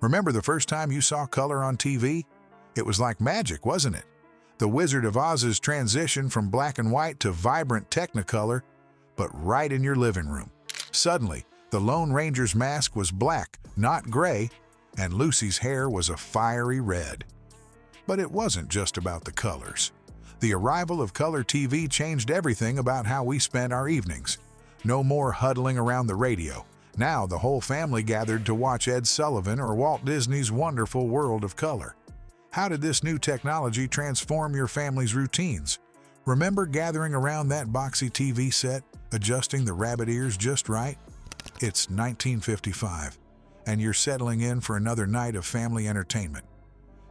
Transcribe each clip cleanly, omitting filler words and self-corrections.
Remember the first time you saw color on TV? It was like magic, wasn't it? The Wizard of Oz's transition from black and white to vibrant Technicolor, but right in your living room. Suddenly, the Lone Ranger's mask was black, not gray, and Lucy's hair was a fiery red. But it wasn't just about the colors. The arrival of color TV changed everything about how we spent our evenings. No more huddling around the radio. Now the whole family gathered to watch Ed Sullivan or Walt Disney's Wonderful World of Color. How did this new technology transform your family's routines? Remember gathering around that boxy TV set, adjusting the rabbit ears just right? It's 1955, and you're settling in for another night of family entertainment.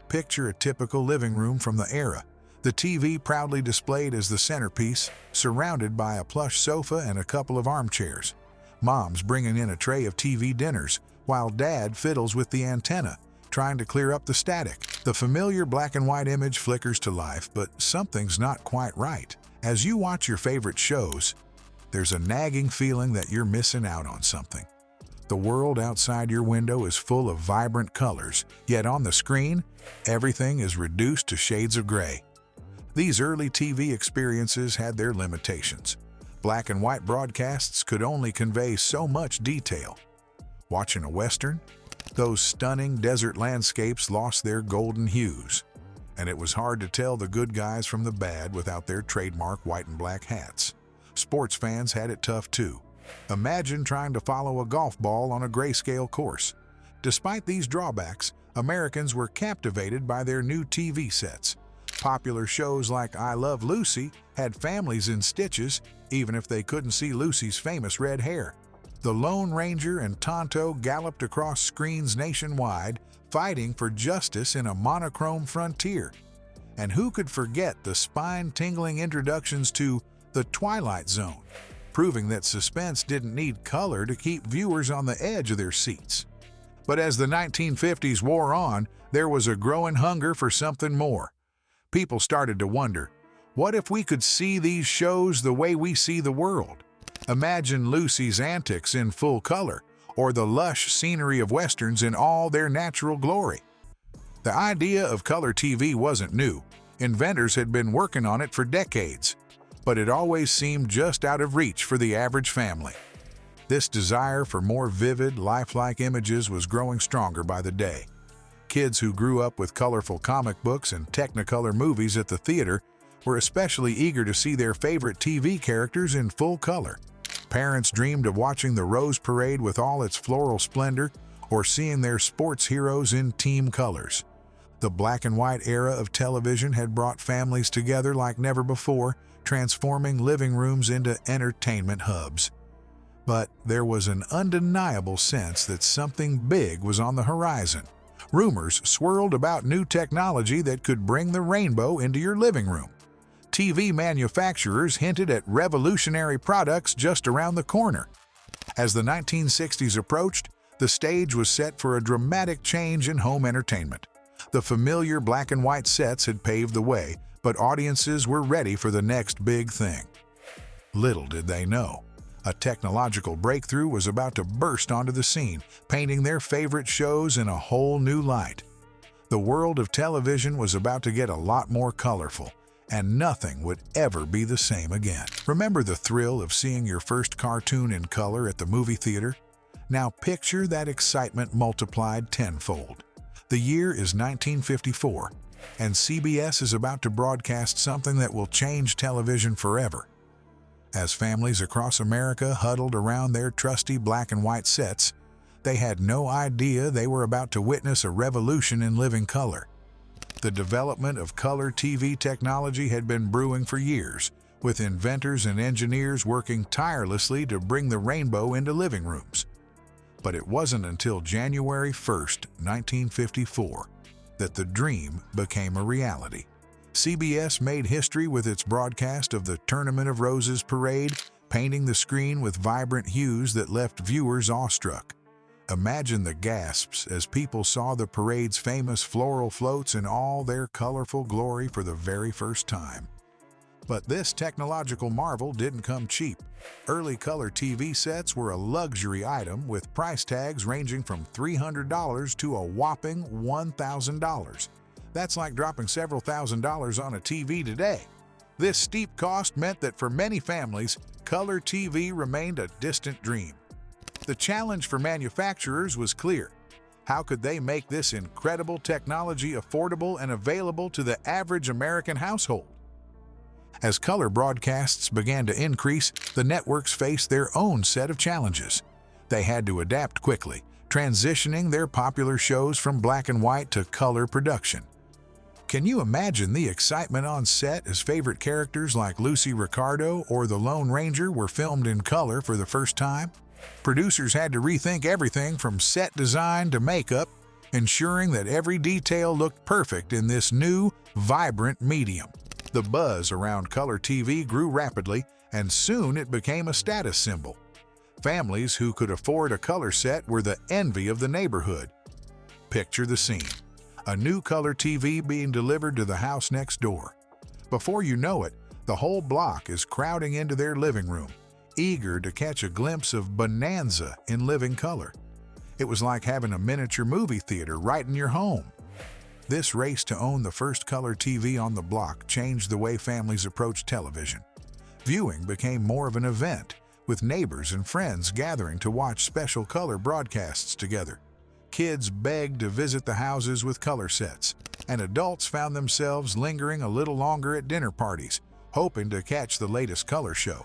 Picture a typical living room from the era. The TV proudly displayed as the centerpiece, surrounded by a plush sofa and a couple of armchairs. Mom's bringing in a tray of TV dinners, while Dad fiddles with the antenna, trying to clear up the static. The familiar black and white image flickers to life, but something's not quite right. As you watch your favorite shows, there's a nagging feeling that you're missing out on something. The world outside your window is full of vibrant colors, yet on the screen, everything is reduced to shades of gray. These early TV experiences had their limitations. Black and white broadcasts could only convey so much detail. Watching a Western? Those stunning desert landscapes lost their golden hues, and it was hard to tell the good guys from the bad without their trademark white and black hats. Sports fans had it tough too. Imagine trying to follow a golf ball on a grayscale course. Despite these drawbacks, Americans were captivated by their new TV sets. Popular shows like I Love Lucy had families in stitches, even if they couldn't see Lucy's famous red hair. The Lone Ranger and Tonto galloped across screens nationwide, fighting for justice in a monochrome frontier. And who could forget the spine-tingling introductions to The Twilight Zone, proving that suspense didn't need color to keep viewers on the edge of their seats. But as the 1950s wore on, there was a growing hunger for something more. People started to wonder, what if we could see these shows the way we see the world? Imagine Lucy's antics in full color, or the lush scenery of westerns in all their natural glory. The idea of color TV wasn't new. Inventors had been working on it for decades, but it always seemed just out of reach for the average family. This desire for more vivid, lifelike images was growing stronger by the day. Kids who grew up with colorful comic books and Technicolor movies at the theater were especially eager to see their favorite TV characters in full color. Parents dreamed of watching the Rose Parade with all its floral splendor, or seeing their sports heroes in team colors. The black and white era of television had brought families together like never before, transforming living rooms into entertainment hubs. But there was an undeniable sense that something big was on the horizon. Rumors swirled about new technology that could bring the rainbow into your living room. TV manufacturers hinted at revolutionary products just around the corner. As the 1960s approached, the stage was set for a dramatic change in home entertainment. The familiar black and white sets had paved the way, but audiences were ready for the next big thing. Little did they know, a technological breakthrough was about to burst onto the scene, painting their favorite shows in a whole new light. The world of television was about to get a lot more colorful, and nothing would ever be the same again. Remember the thrill of seeing your first cartoon in color at the movie theater? Now picture that excitement multiplied tenfold. The year is 1954, and CBS is about to broadcast something that will change television forever. As families across America huddled around their trusty black and white sets, they had no idea they were about to witness a revolution in living color. The development of color TV technology had been brewing for years, with inventors and engineers working tirelessly to bring the rainbow into living rooms. But it wasn't until January 1st, 1954, that the dream became a reality. CBS made history with its broadcast of the Tournament of Roses parade, painting the screen with vibrant hues that left viewers awestruck. Imagine the gasps as people saw the parade's famous floral floats in all their colorful glory for the very first time. But this technological marvel didn't come cheap. Early color TV sets were a luxury item with price tags ranging from $300 to a whopping $1,000. That's like dropping several $1,000s on a TV today. This steep cost meant that for many families, color TV remained a distant dream. The challenge for manufacturers was clear. How could they make this incredible technology affordable and available to the average American household? As color broadcasts began to increase, the networks faced their own set of challenges. They had to adapt quickly, transitioning their popular shows from black and white to color production. Can you imagine the excitement on set as favorite characters like Lucy Ricardo or the Lone Ranger were filmed in color for the first time? Producers had to rethink everything from set design to makeup, ensuring that every detail looked perfect in this new, vibrant medium. The buzz around color TV grew rapidly, and soon it became a status symbol. Families who could afford a color set were the envy of the neighborhood. Picture the scene: a new color TV being delivered to the house next door. Before you know it, the whole block is crowding into their living room, eager to catch a glimpse of bonanza in living color. It was like having a miniature movie theater right in your home. This race to own the first color TV on the block changed the way families approached television. Viewing became more of an event, with neighbors and friends gathering to watch special color broadcasts together. Kids begged to visit the houses with color sets, and adults found themselves lingering a little longer at dinner parties, hoping to catch the latest color show.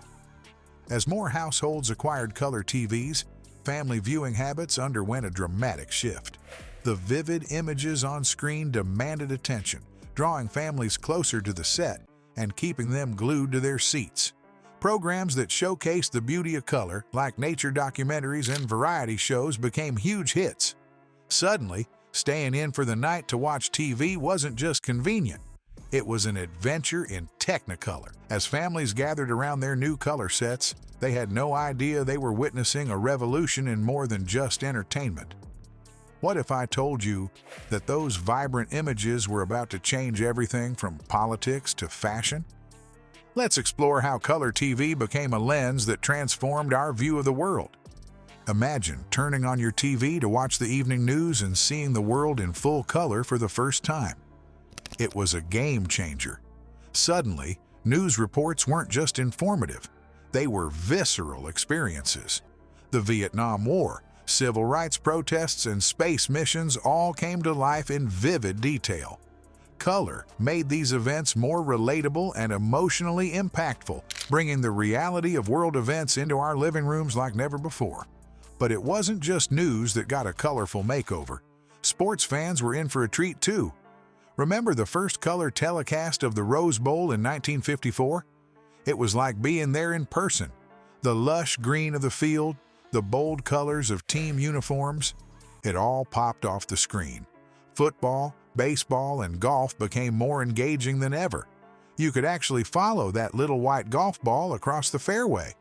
As more households acquired color TVs, family viewing habits underwent a dramatic shift. The vivid images on screen demanded attention, drawing families closer to the set and keeping them glued to their seats. Programs that showcased the beauty of color, like nature documentaries and variety shows, became huge hits. Suddenly, staying in for the night to watch TV wasn't just convenient. It was an adventure in Technicolor. As families gathered around their new color sets, they had no idea they were witnessing a revolution in more than just entertainment. What if I told you that those vibrant images were about to change everything from politics to fashion? Let's explore how color TV became a lens that transformed our view of the world. Imagine turning on your TV to watch the evening news and seeing the world in full color for the first time. It was a game changer. Suddenly, news reports weren't just informative. They were visceral experiences. The Vietnam War, civil rights protests, and space missions all came to life in vivid detail. Color made these events more relatable and emotionally impactful, bringing the reality of world events into our living rooms like never before. But it wasn't just news that got a colorful makeover. Sports fans were in for a treat too. Remember the first color telecast of the Rose Bowl in 1954? It was like being there in person. The lush green of the field, the bold colors of team uniforms, it all popped off the screen. Football, baseball, and golf became more engaging than ever. You could actually follow that little white golf ball across the fairway.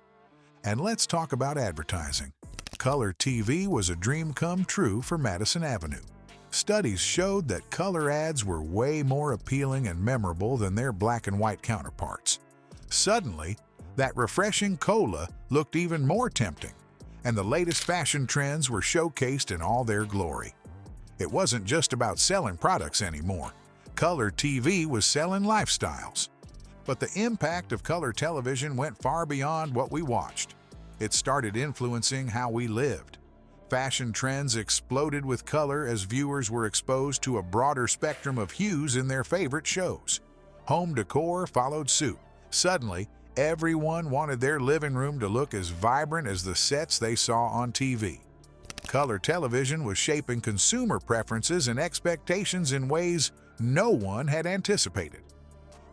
And let's talk about advertising. Color TV was a dream come true for Madison Avenue. Studies showed that color ads were way more appealing and memorable than their black and white counterparts. Suddenly, that refreshing cola looked even more tempting, and the latest fashion trends were showcased in all their glory. It wasn't just about selling products anymore. Color TV was selling lifestyles. But the impact of color television went far beyond what we watched. It started influencing how we lived. Fashion trends exploded with color as viewers were exposed to a broader spectrum of hues in their favorite shows. Home decor followed suit. Suddenly, everyone wanted their living room to look as vibrant as the sets they saw on TV. Color television was shaping consumer preferences and expectations in ways no one had anticipated.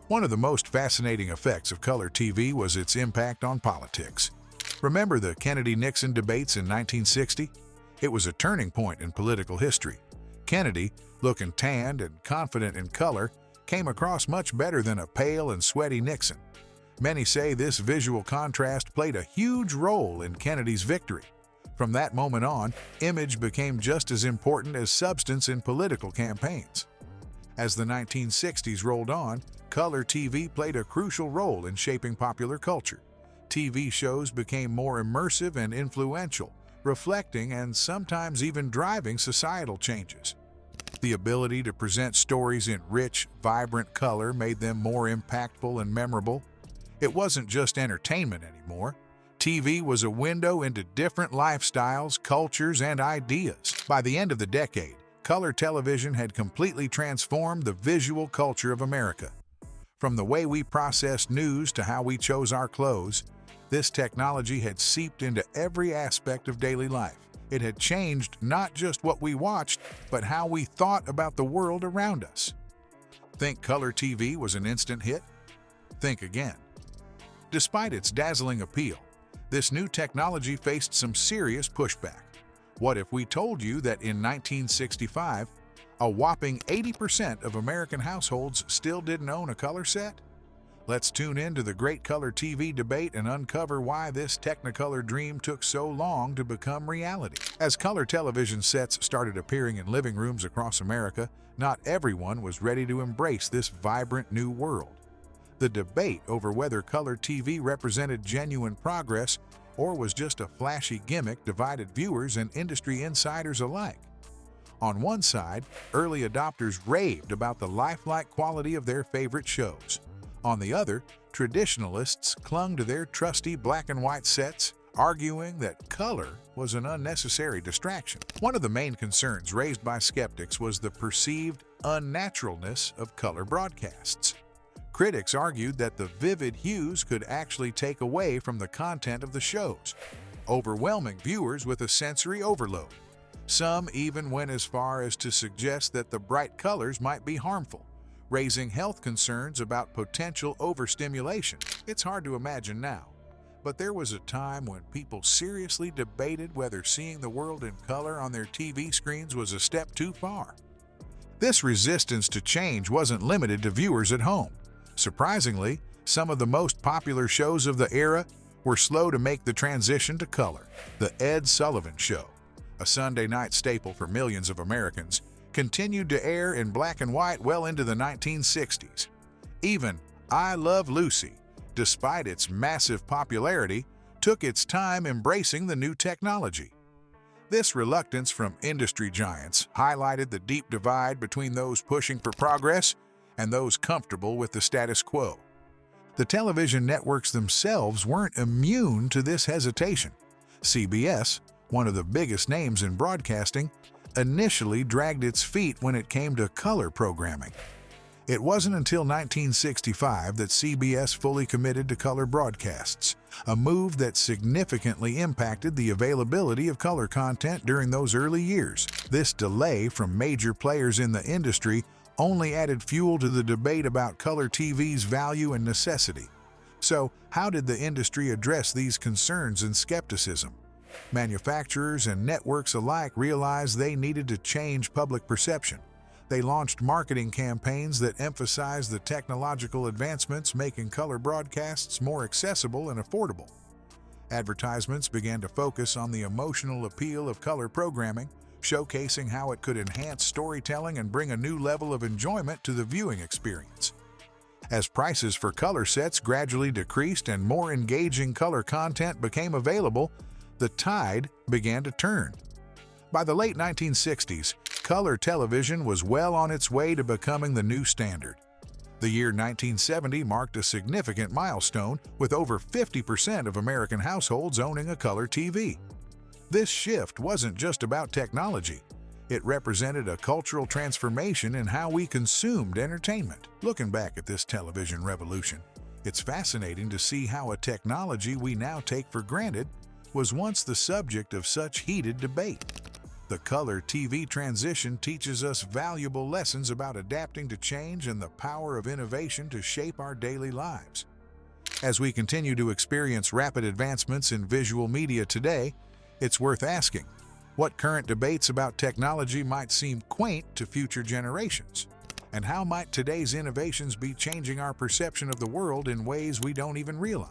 One of the most fascinating effects of color TV was its impact on politics. Remember the Kennedy-Nixon debates in 1960? It was a turning point in political history. Kennedy, looking tanned and confident in color, came across much better than a pale and sweaty Nixon. Many say this visual contrast played a huge role in Kennedy's victory. From that moment on, image became just as important as substance in political campaigns. As the 1960s rolled on, color TV played a crucial role in shaping popular culture. TV shows became more immersive and influential, reflecting and sometimes even driving societal changes. The ability to present stories in rich, vibrant color made them more impactful and memorable. It wasn't just entertainment anymore. TV was a window into different lifestyles, cultures, and ideas. By the end of the decade, color television had completely transformed the visual culture of America. From the way we processed news to how we chose our clothes, this technology had seeped into every aspect of daily life. It had changed not just what we watched, but how we thought about the world around us. Think color TV was an instant hit? Think again. Despite its dazzling appeal, this new technology faced some serious pushback. What if we told you that in 1965, a whopping 80% of American households still didn't own a color set? Let's tune in to the great color TV debate and uncover why this Technicolor dream took so long to become reality. As color television sets started appearing in living rooms across America, not everyone was ready to embrace this vibrant new world. The debate over whether color TV represented genuine progress or was just a flashy gimmick divided viewers and industry insiders alike. On one side, early adopters raved about the lifelike quality of their favorite shows. On the other, traditionalists clung to their trusty black and white sets, arguing that color was an unnecessary distraction. One of the main concerns raised by skeptics was the perceived unnaturalness of color broadcasts. Critics argued that the vivid hues could actually take away from the content of the shows, overwhelming viewers with a sensory overload. Some even went as far as to suggest that the bright colors might be harmful, raising health concerns about potential overstimulation. It's hard to imagine now, but there was a time when people seriously debated whether seeing the world in color on their TV screens was a step too far. This resistance to change wasn't limited to viewers at home. Surprisingly, some of the most popular shows of the era were slow to make the transition to color. The Ed Sullivan Show, a Sunday night staple for millions of Americans, continued to air in black and white well into the 1960s. Even I Love Lucy, despite its massive popularity, took its time embracing the new technology. This reluctance from industry giants highlighted the deep divide between those pushing for progress and those comfortable with the status quo. The television networks themselves weren't immune to this hesitation. CBS, one of the biggest names in broadcasting, initially dragged its feet when it came to color programming. It wasn't until 1965 that CBS fully committed to color broadcasts, a move that significantly impacted the availability of color content during those early years. This delay from major players in the industry only added fuel to the debate about color TV's value and necessity. So, how did the industry address these concerns and skepticism? Manufacturers and networks alike realized they needed to change public perception. They launched marketing campaigns that emphasized the technological advancements, making color broadcasts more accessible and affordable. Advertisements began to focus on the emotional appeal of color programming, showcasing how it could enhance storytelling and bring a new level of enjoyment to the viewing experience. As prices for color sets gradually decreased and more engaging color content became available, the tide began to turn. By the late 1960s, color television was well on its way to becoming the new standard. The year 1970 marked a significant milestone, with over 50% of American households owning a color TV. This shift wasn't just about technology. It represented a cultural transformation in how we consumed entertainment. Looking back at this television revolution, it's fascinating to see how a technology we now take for granted was once the subject of such heated debate. The color TV transition teaches us valuable lessons about adapting to change and the power of innovation to shape our daily lives. As we continue to experience rapid advancements in visual media today, it's worth asking, what current debates about technology might seem quaint to future generations? And how might today's innovations be changing our perception of the world in ways we don't even realize?